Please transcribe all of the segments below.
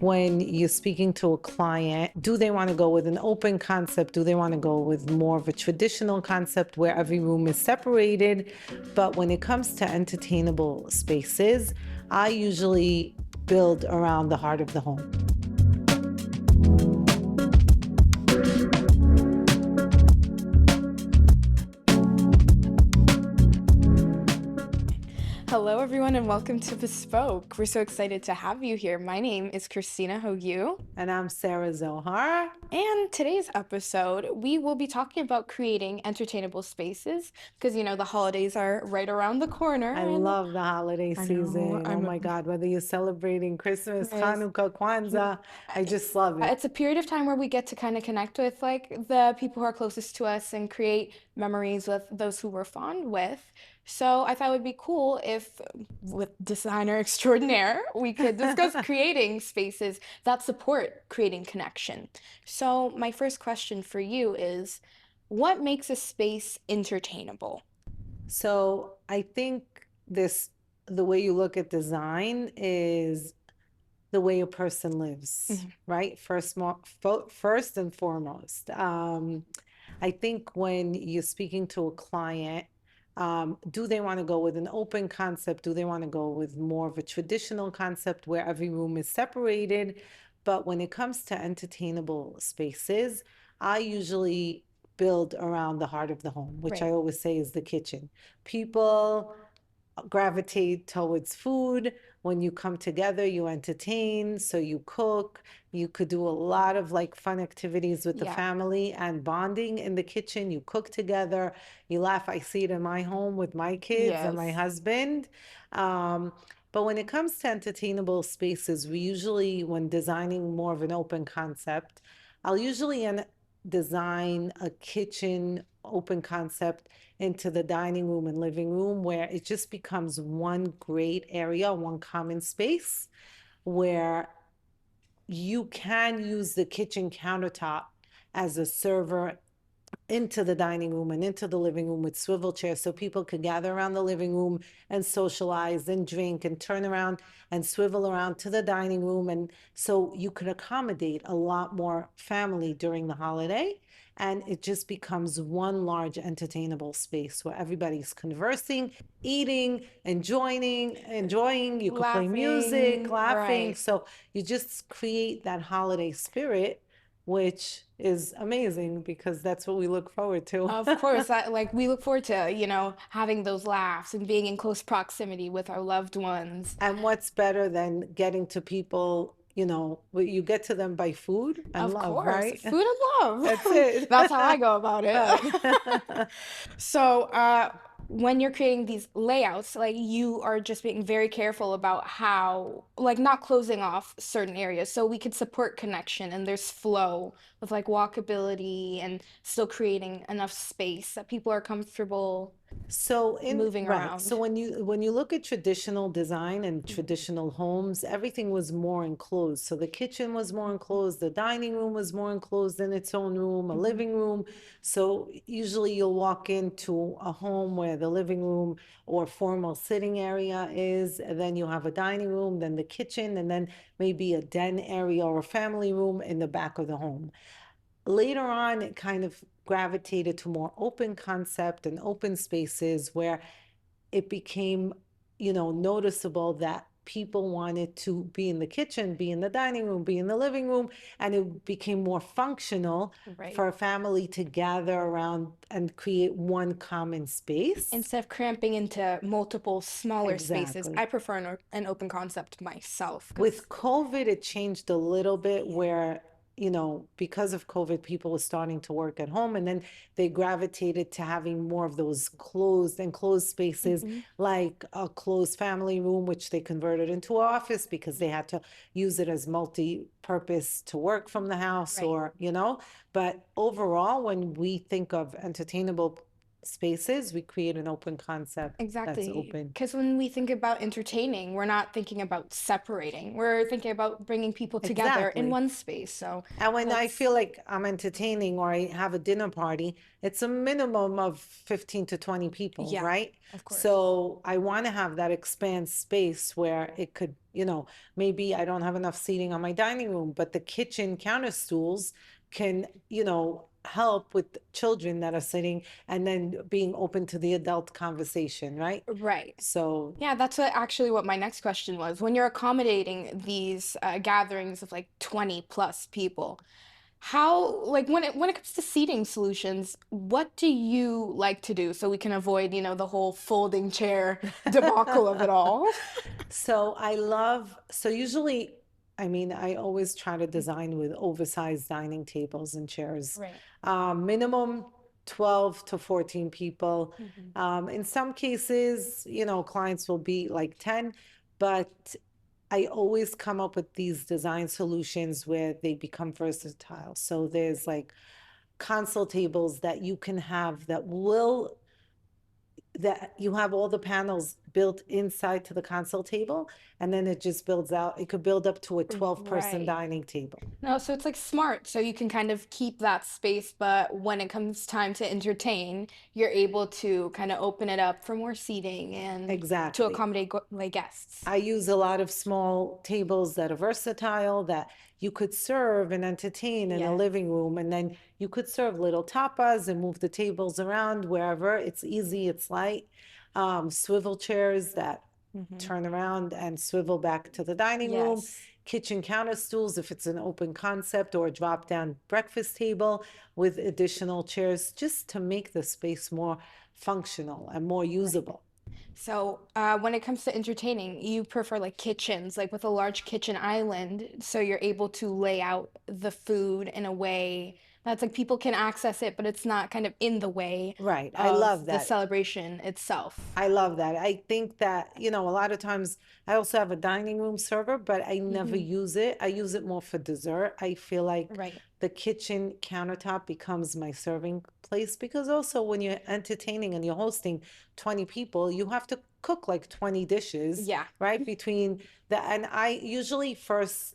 when you're speaking to a client, do they want to go with an open concept? Do they want to go with more of a traditional concept where every room is separated? But when it comes to entertainable spaces, I usually build around the heart of the home. Hello, everyone, and welcome to Bespoke. We're so excited to have you here. My name is Christina Hogyu. And I'm Sarah Zohar. And today's episode, we will be talking about creating entertainable spaces because, the holidays are right around the corner. I love the holiday I know, season. Oh my God, whether you're celebrating Christmas, Yes. Hanukkah, Kwanzaa, I just love it. It's a period of time where we get to kind of connect with the people who are closest to us and create memories with those who we're fond with. So I thought it would be cool if, with designer extraordinaire, we could discuss creating spaces that support creating connection. So my first question for you is, what makes a space entertainable? So I think the way you look at design is the way a person lives, right? First and foremost. I think when you're speaking to a client, do they want to go with an open concept? Do they want to go with more of a traditional concept where every room is separated? But when it comes to entertainable spaces, I usually build around the heart of the home, which I always say is the kitchen. People gravitate towards food. When you come together, you entertain, so you cook. You could do a lot of like fun activities with the family and bonding in the kitchen. You cook together, you laugh. I see it in my home with my kids and my husband. But when it comes to entertainable spaces, we usually, when designing more of an open concept, I'll usually design a kitchen open concept into the dining room and living room where it just becomes one great area, one common space where you can use the kitchen countertop as a server into the dining room and into the living room with swivel chairs so people could gather around the living room and socialize and drink and turn around and swivel around to the dining room. And so you could accommodate a lot more family during the holiday. And it just becomes one large entertainable space where everybody's conversing, eating, enjoying. You could play music, laughing. So you just create that holiday spirit, which is amazing because that's what we look forward to. Of course, we look forward to, having those laughs and being in close proximity with our loved ones. And what's better than getting to people, you get to them by food and Of love, course, right? food and love. That's it. That's how I go about it. So, when you're creating these layouts, you are just being very careful about how, not closing off certain areas so we could support connection and there's flow with walkability and still creating enough space that people are comfortable moving around. So when you look at traditional design and traditional homes, everything was more enclosed. So the kitchen was more enclosed, the dining room was more enclosed in its own room, a living room. So usually you'll walk into a home where the living room or formal sitting area is, and then you have a dining room, then the kitchen, and then maybe a den area or a family room in the back of the home. Later on, it kind of gravitated to more open concept and open spaces where it became, noticeable that people wanted to be in the kitchen, be in the dining room, be in the living room, and it became more functional for a family to gather around and create one common space. Instead of cramping into multiple smaller spaces, I prefer an open concept myself. With COVID, it changed a little bit where because of COVID, people were starting to work at home and then they gravitated to having more of those enclosed spaces, like a closed family room, which they converted into an office because they had to use it as multi-purpose to work from the house or. But overall, when we think of entertainable spaces, we create an open concept that's Exactly. open. Because when we think about entertaining, we're not thinking about separating. We're thinking about bringing people together in Exactly. one space. So And when I that's, feel like I'm entertaining or I have a dinner party, it's a minimum of 15 to 20 people, yeah, right? of course. So I want to have that expand space where it could, maybe I don't have enough seating on my dining room, but the kitchen counter stools can, help with children that are sitting and then being open to the adult conversation, right? Right. So Yeah, that's actually what my next question was. When you're accommodating these gatherings of like 20 plus people, how, like when it comes to seating solutions, what do you like to do so we can avoid, the whole folding chair debacle of it all? so usually, I mean, I always try to design with oversized dining tables and chairs. Right. Minimum 12 to 14 people. Hmm. In some cases, clients will be like 10, but I always come up with these design solutions where they become versatile. So there's like console tables that you can have that you have all the panels built inside to the console table, and then it just builds out. It could build up to a 12-person Right. dining table. No, so it's like smart. So you can kind of keep that space, but when it comes time to entertain, you're able to kind of open it up for more seating and to Exactly. accommodate like guests. I use a lot of small tables that are versatile that you could serve and entertain in a Yes. living room. And then you could serve little tapas and move the tables around wherever. It's easy, it's light. Swivel chairs that Hmm. turn around and swivel back to the dining room. Yes. Kitchen counter stools, if it's an open concept, or a drop down breakfast table with additional chairs, just to make the space more functional and more Right. usable. So, when it comes to entertaining, you prefer like kitchens, like with a large kitchen island, so you're able to lay out the food in a way that's like people can access it, but it's not kind of in the way Right. I of love the that. celebration itself. I love that. I think that, a lot of times I also have a dining room server, but I never Hmm. use it. I use it more for dessert. I feel like Right. the kitchen countertop becomes my serving place because also when you're entertaining and you're hosting 20 people, you have to cook like 20 dishes, Yeah. right? And I usually first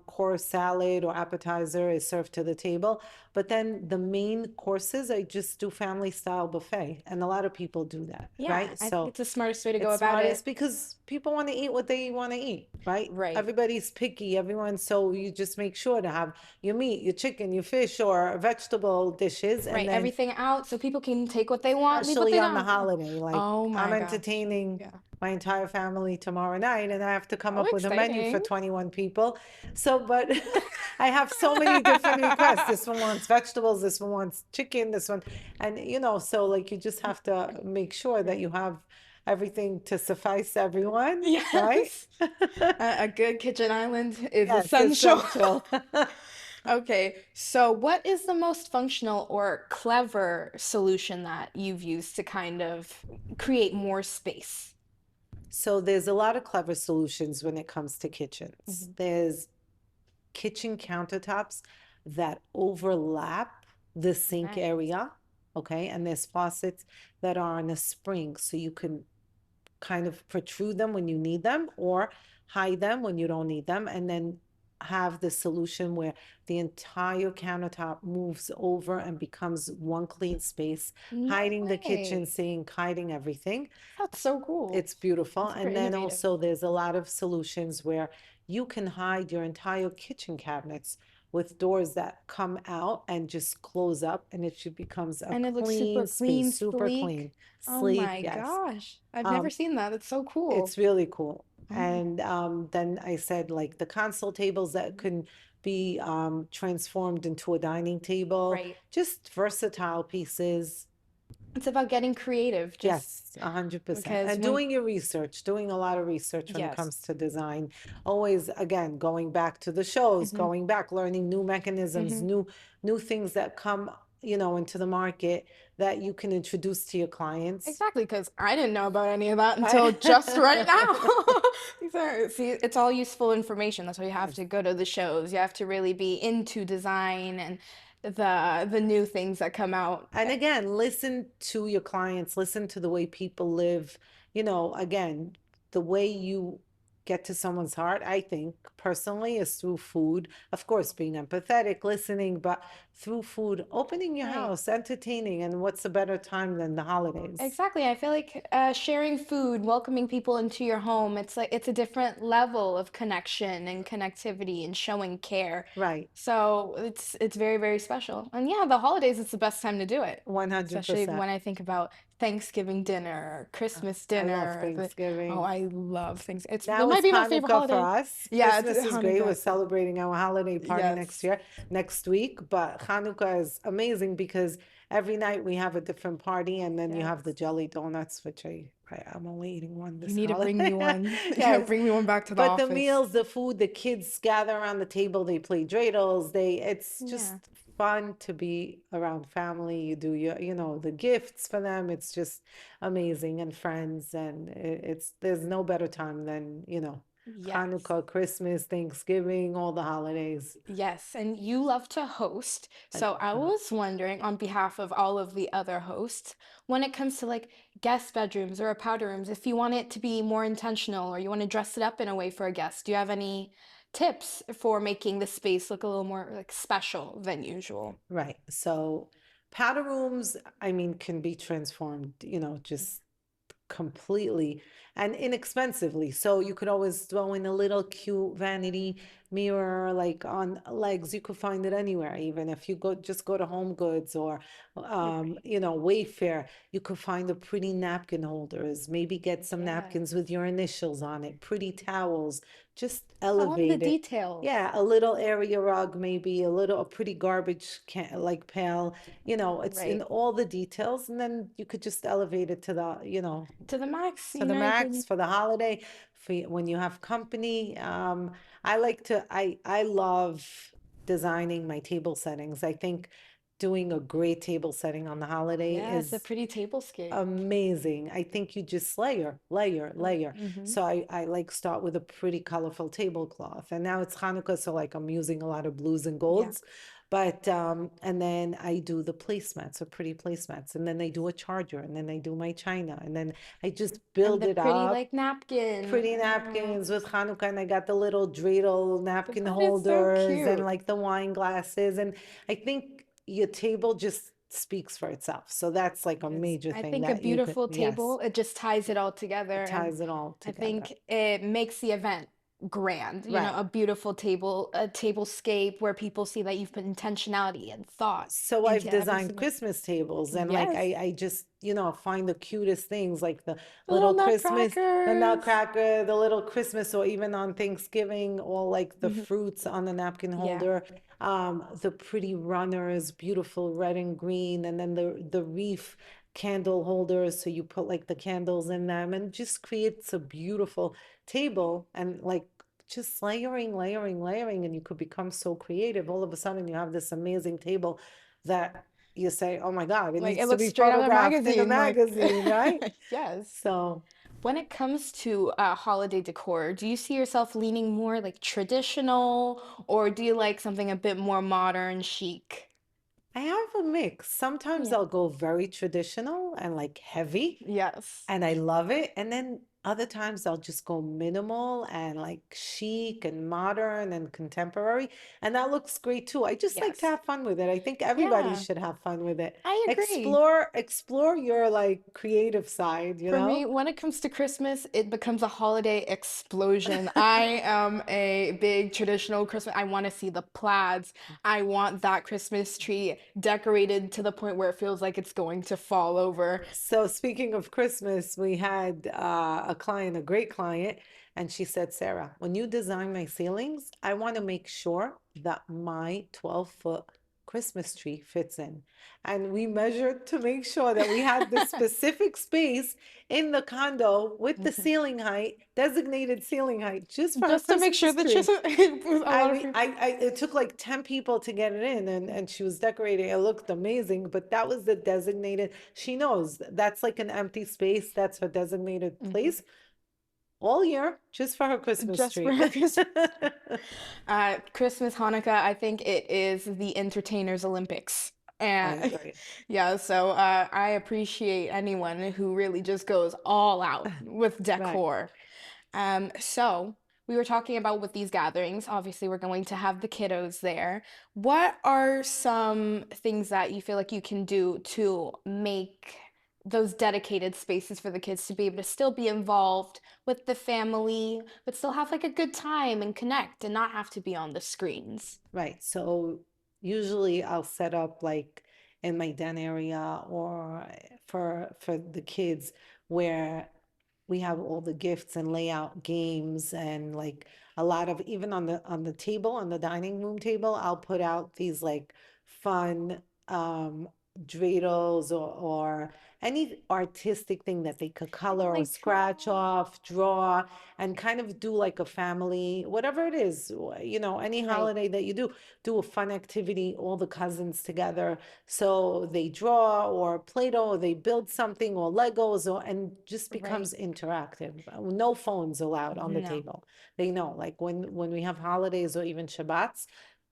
course salad or appetizer is served to the table. But then the main courses, I just do family style buffet. And a lot of people do that, Yeah, right? I think So it's the smartest way to go it's about smartest it. because people want to eat what they want to eat, right? Right. Everybody's picky, everyone. So you just make sure to have your meat, your chicken, your fish, or vegetable dishes. And Right. then, Everything out so people can take what they want, leave what especially they on the don't. holiday, like Oh I'm my gosh. entertaining Yeah. my entire family tomorrow night and I have to come Oh, up with a menu for exciting. 21 people. So, but I have so many different requests. This one wants vegetables, this one wants chicken, this one, and so like you just have to make sure that Right. you have everything to suffice everyone, right? Yes. A good kitchen island is Yes, essential. essential. Okay, so what is the most functional or clever solution that you've used to kind of create more space? So there's a lot of clever solutions when it comes to kitchens. Hmm. There's kitchen countertops that overlap the sink Nice. area. Okay. And there's faucets that are on a spring. So you can kind of protrude them when you need them or hide them when you don't need them. And then have the solution where the entire countertop moves over and becomes one clean space, No hiding the kitchen way. sink, hiding everything. That's so cool. It's beautiful. That's super And then innovative. also there's a lot of solutions where you can hide your entire kitchen cabinets with doors that come out and just close up and it should becomes a And it looks super clean space, clean, super sleek. clean, Oh sleek, my yes. gosh. I've never Um, seen that. It's so cool. it's really cool. Oh, And then I said like the console tables that can be transformed into a dining table, right. just versatile pieces. It's about getting creative, just Yes, 100%. because And when, doing your research, doing a lot of research when it yes. comes to design. Always, again, going back to the shows, Hmm. going back, learning new mechanisms, Hmm. new things that come, into the market that you can introduce to your clients. Exactly, because I didn't know about any of that until Right? just right now. See, it's all useful information. That's why you have Yes. to go to the shows. You have to really be into design and the new things that come out. And again, listen to your clients, listen to the way people live. Again, the way you get to someone's heart, I think personally, is through food. Of course, being empathetic, listening, but through food, opening your Right. house, entertaining. And what's a better time than the holidays? Exactly. I feel like sharing food, welcoming people into your home, it's like it's a different level of connection and connectivity and showing care. Right. So it's very, very special. And yeah, the holidays, it's the best time to do it. Especially 100%. when I think about Thanksgiving dinner, Christmas I love dinner. Oh, Thanksgiving. I love things. It Now might it's be my favorite Hanukkah for holiday. us. Yeah, it's Christmas is great. We're Hanukkah. celebrating our holiday party Yes. next week. But Hanukkah is amazing because every night we have a different party, and then you have the Yes. jelly donuts, which I'm only eating one You this need to bring me holiday. one. Yeah, Yes, bring me one back to the but the office. meals, the food, the kids gather around the table. They play dreidels. It's just Yeah. fun to be around family. You do the gifts for them. It's just amazing, and friends, and there's no better time than Yes. Hanukkah, Christmas, Thanksgiving, all the holidays. Yes, and you love to host. I So I love it. was wondering, on behalf of all of the other hosts, when it comes to like guest bedrooms or powder rooms, if you want it to be more intentional or you want to dress it up in a way for a guest, do you have any tips for making the space look a little more like special than usual? Right. So powder rooms, I mean, can be transformed, just completely and inexpensively. So you could always throw in a little cute vanity mirror, like on legs. You could find it anywhere, even if you go to Home Goods or Right. Wayfair. You could find the pretty napkin holders. Maybe get some napkins with Yes. your initials on it, pretty towels. Just It's all in the elevate it. details. Yeah, a little area rug, maybe a pretty garbage can like pail. It's in Right. all the details, and then you could just elevate it to the, To the max, to the you max can. for the holiday, when you have company. I love designing my table settings. I think doing a great table setting on the holiday Yes, a is pretty tablescape. amazing. I think you just layer. Mm-hmm. So I like start with a pretty colorful tablecloth. And now it's Hanukkah, so like I'm using a lot of blues and Yeah. golds. But and then I do the placemats, so pretty placemats, and then I do a charger, and then I do my china, and then I just And build the it pretty up. like napkin. Pretty napkins with Hanukkah, and I got the little dreidel napkin That is so holders and cute. like the wine glasses. And I think your table just speaks for itself. So that's like a Yes. major I thing think a that you could, beautiful yes, table, it just ties it all together. it And ties it all I together. think it makes the event grand. Right. A beautiful table, a tablescape where people see that you've put intentionality and thought So I've into every designed single. Christmas tables, and like Yes. I just, find the cutest things like the The little little Christmas, the nutcrackers. nutcracker, the little Christmas, or even on Thanksgiving, all like the Mhm. fruits on the napkin Yeah. holder, the pretty runners, beautiful red and green, and then the wreath candle holders. So you put like the candles in them and just creates a beautiful table, and like just layering, and you could become so creative. All of a sudden, you have this amazing table that you say, "Oh my God, it Like needs it to looks be straight out of a photographed in a magazine. Like, magazine," right? yes. So When it comes to holiday decor, do you see yourself leaning more like traditional, or do you like something a bit more modern, chic? I have a mix. Sometimes Yeah. I'll go very traditional and like heavy, Yes. and I love it. And then other times I'll just go minimal and like chic and modern and contemporary. And that looks great too. I just like to Yes. have fun with it. I think everybody Yeah, should have fun with it. I agree. Explore your like creative side, you For me, know? when it comes to Christmas, it becomes a holiday explosion. I am a big traditional Christmas. I want to see the plaids. I want that Christmas tree decorated to the point where it feels like it's going to fall over. So speaking of Christmas, we had a client, a great client, and she said, Sarah, when you design my ceilings, I want to make sure that my 12-foot Christmas tree fits in. And we measured to make sure that we had the specific space in the condo with the Mhm. ceiling height, designated ceiling height, just for a Just to make sure Christmas that you're tree. with a I lot of mean, people. I it took like 10 people to get it in, and she was decorating. It looked amazing, but that was the designated. She knows that's like an empty space. That's her designated Mhm. place. all year, just for her Christmas just for tree. her Christmas. Christmas, Hanukkah, I think it is the entertainers' Olympics. I And agree. yeah, so I appreciate anyone who really just goes all out with Right. decor. So we were talking about with these gatherings, obviously we're going to have the kiddos there. What are some things that you feel like you can do to make those dedicated spaces for the kids to be able to still be involved with the family, but still have like a good time and connect and not have to be on the screens? Right. So usually I'll set up like in my den area or for the kids where we have all the gifts and lay out games and like a lot of even on the table on the dining room table I'll put out these like fun dreidels or any artistic thing that they could color or Like scratch draw. off, draw, and kind of do like a family, whatever it is, you know, any Right, holiday that you do a fun activity, all the cousins together. So they draw or Play-Doh, or they build something or Legos, or and just right. becomes interactive. No phones allowed on the No. table. They know, like when we have holidays or even Shabbats,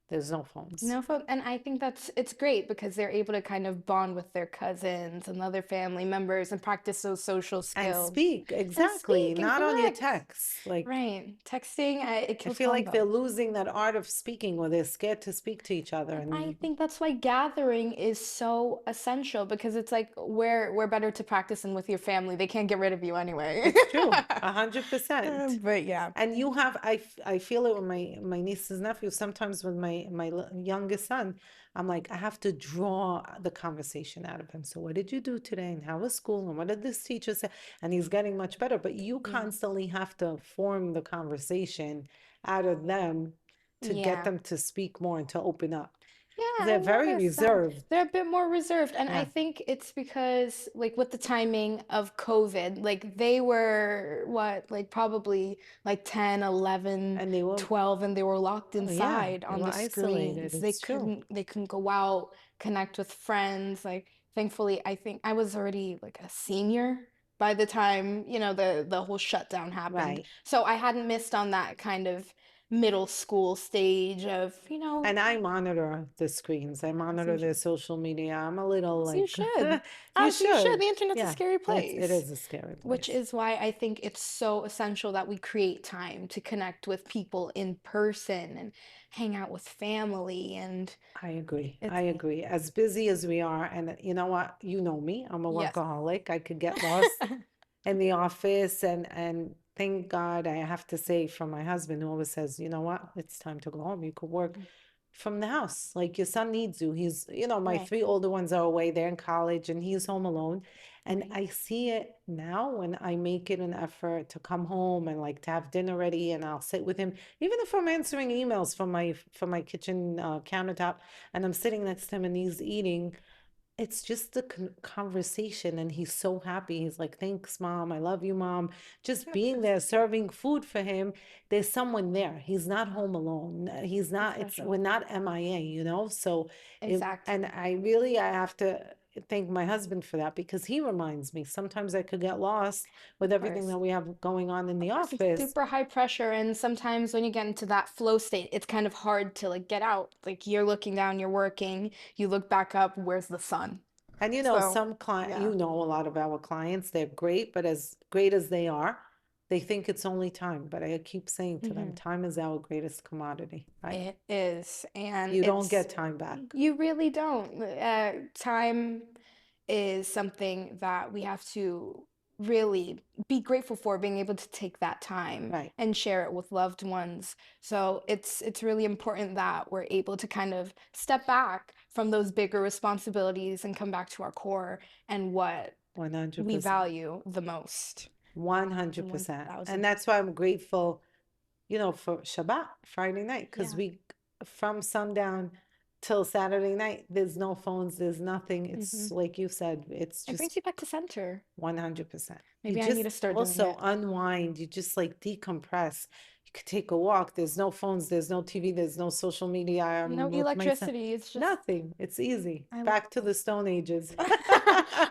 there's no phones. No phone, and I think that's it's great because they're able to kind of bond with their cousins and other family members and practice those social And skills speak, and exactly, speak and not on your connect. texts. Like, Right. Texting, it I kills feel like they're convo. losing that art of speaking or they're scared to speak to each other. And I And think that's why gathering is so essential because it's like we're better to practice than with your family. They can't get rid of you anyway. it's true, 100%. But yeah. And you have, I feel it with my nieces and nephews. Sometimes with my youngest son, I'm like, I have to draw the conversation out of him. So what did you do today? And how was school? And what did this teacher say? And he's getting much better. But you Yeah. constantly have to form the conversation out of them to get Yeah. them to speak more and to open up. Yeah, They're I very noticed that. reserved. They're a bit more reserved. And I Yeah. think it's because, like, with the timing of COVID, like, they were what, like, probably like 10, 11, And they were, 12, and they were locked oh yeah, inside they on were the isolated. screens. It's true. They couldn't go out, connect with friends. Like, thankfully, I think I was already like a senior by the time, the whole shutdown happened. Right. So I hadn't missed on that kind of middle school stage of, And I monitor the screens. I as you monitor their should. social media. I'm a little As you like, should. you As you should. should. The internet's a Yeah, scary it place, is a scary which place. is why I think it's so essential that we create time to connect with people in person and hang out with family. And I agree. it's, I agree. As busy as we are, and you know what? You know me. I'm a yes. workaholic. I could get lost in the office and thank God I have to say from my husband who always says, you know what? It's time to go home. You could work from the house. Like your son needs you. He's, my Right, three older ones are away, they're in college and he's home alone. And right, I see it now when I make it an effort to come home and like to have dinner ready and I'll sit with him, even if I'm answering emails from my kitchen countertop and I'm sitting next to him and he's eating, it's just the conversation and he's so happy. He's like, thanks mom, I love you mom. Just being there serving food for him, there's someone there. He's not home alone. He's it's not, it's special. we're not MIA, so it, and Exactly. I have to thank my husband for that because he reminds me sometimes I could get lost with Of everything course. that we have going on in Of the course, it's office. super high pressure, and sometimes when you get into that flow state, it's kind of hard to like get out. Like you're looking down, you're working, you look back up, where's the sun? And So, some client, yeah. a lot of our clients, they're great, but as great as they are, they think it's only time. But I keep saying to them, Hmm. time is our greatest commodity, right? It is, and You don't it's get time back, you really don't. Time is something that we have to really be grateful for being able to take that time right? and share it with loved ones. So it's really important that we're able to kind of step back from those bigger responsibilities and come back to our core and what we 100%. value the most. And 100%. And 1000. that's why I'm grateful, for Shabbat, Friday night, because Yeah. from sundown till Saturday night, there's no phones, there's nothing. Hmm. It's like you said, it's It brings just you back to center. 100%. You Maybe I need just to start doing also it. unwind, you just like decompress. could take a walk. There's no phones, there's no TV, there's no social media. No I'm with my son. electricity. It's just Nothing. It's easy. I Back to the Stone Ages.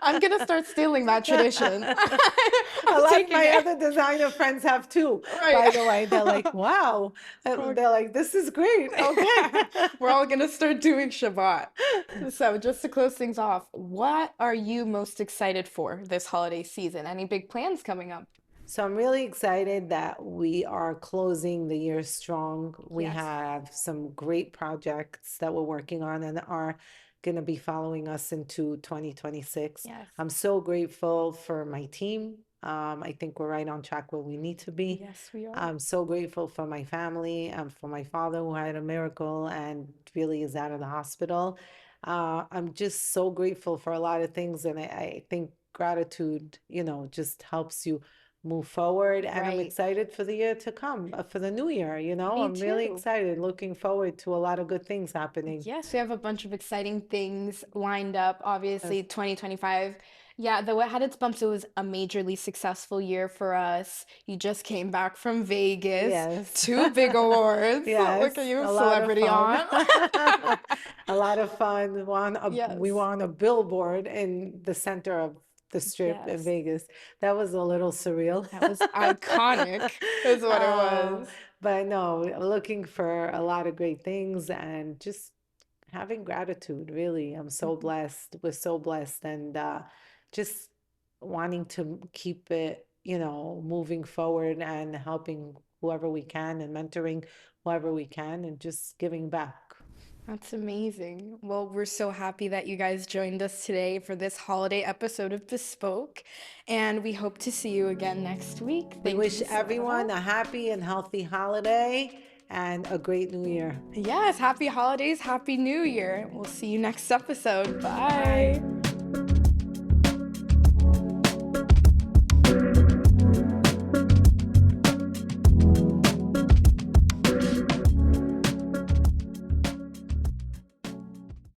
I'm gonna start stealing that tradition. A I'm lot of taking my it. other designer friends have too, Right. by the way. They're like, wow. We're They're like, this is great. Okay. we're all gonna start doing Shabbat. So, just to close things off, what are you most excited for this holiday season? Any big plans coming up? So I'm really excited that we are closing the year strong. We Yes. have some great projects that we're working on and are going to be following us into 2026. Yes. I'm so grateful for my team. I think we're right on track where we need to be. Yes, we are. I'm so grateful for my family and for my father who had a miracle and really is out of the hospital. I'm just so grateful for a lot of things, and I think gratitude, just helps you move forward. And I'm Right. excited for the year to come, for the new year. Me I'm really too. excited, looking forward to a lot of good things happening. Yes, we have a bunch of exciting things lined up. Yes. Obviously, 2025. Yeah, though it had its bumps, it was a majorly successful year for us. You just came back from Vegas, Yes. two big awards. Look at Yes, you, a lot of celebrity fun. on. A lot of fun. We were Yes. on a billboard in the center of the strip in Yes. Vegas. That was a little surreal. That was iconic, is what it Uh, was. but no, looking for a lot of great things and just having gratitude, really. I'm so Mhm. blessed. We're so blessed, and just wanting to keep it, moving forward and helping whoever we can and mentoring whoever we can and just giving back. That's amazing. Well, we're so happy that you guys joined us today for this holiday episode of Bespoke, and we hope to see you again next week. We Thank wish you, everyone Sarah. a happy and healthy holiday and a great new year. Yes, happy holidays, happy new year. We'll see you next episode. Bye. Bye.